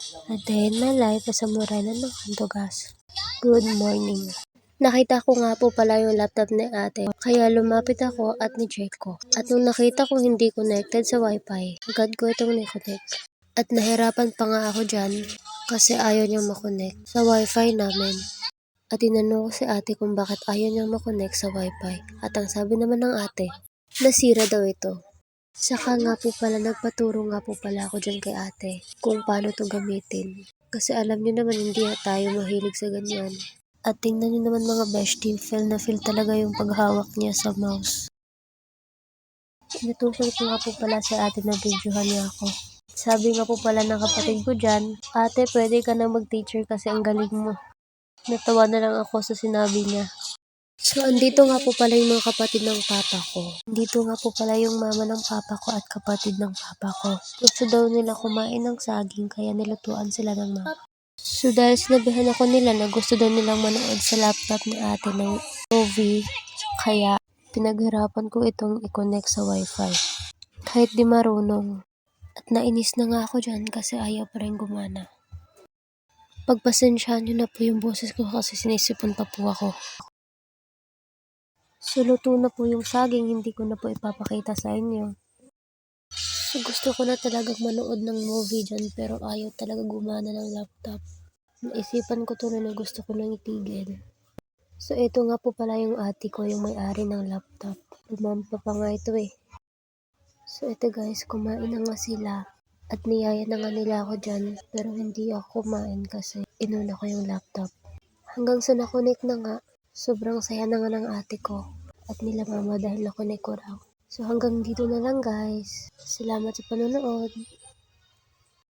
A day in my life as a morena ng Antogas. Good morning. Nakita ko nga po pala yung laptop ni ate, kaya lumapit ako at ni-check ko. At nung nakita ko hindi connected sa wifi, agad ko itong ni-connect. At nahirapan pa nga ako dyan kasi ayaw niyang makonect sa wifi namin. At tinanong ko si ate kung bakit ayaw niyang makonect sa wifi. At ang sabi naman ng ate, nasira daw ito. Saka nga po pala nagpaturo nga po pala ako dyan kay ate kung paano to gamitin. Kasi alam niyo naman hindi tayo mahilig sa ganyan. At tingnan niyo naman mga bestie, feel na feel talaga yung paghawak niya sa mouse. Inutusan ko nga po pala si ate na videohan niya ako. Sabi nga po pala ng kapatid ko dyan, ate pwede ka na mag-teacher kasi ang galing mo. Natawa na lang ako sa sinabi niya. So, andito nga po pala yung mga kapatid ng papa ko. Andito nga po pala yung mama ng papa ko at kapatid ng papa ko. Gusto daw nila kumain ng saging kaya nilutuan sila ng mama. So, dahil sinabihan ako nila na gusto daw nilang manood sa laptop ni ate ng movie, kaya pinaghirapan ko itong i-connect sa wifi. Kahit di marunong. At nainis na nga ako dyan kasi ayaw pa rin gumana. Pagpasensyahan nyo na po yung boses ko kasi sinisipon pa po ako. So, luto na po yung saging, hindi ko na po ipapakita sa inyo. So, gusto ko na talagang manood ng movie dyan pero ayaw talaga gumana ng laptop. Naisipan ko tuloy na gusto ko nang itigil. So, ito nga po pala yung ate ko, yung may-ari ng laptop. Lumampa pa nga ito eh. So, ito guys, kumain na nga sila. At niyaya na nga nila ako dyan pero hindi ako kumain kasi inuna ko yung laptop. Hanggang sa nakonek na nga, sobrang saya na nga ng ate ko at nila mama dahil nakonek ko raw. So hanggang dito na lang guys. Salamat sa panonood.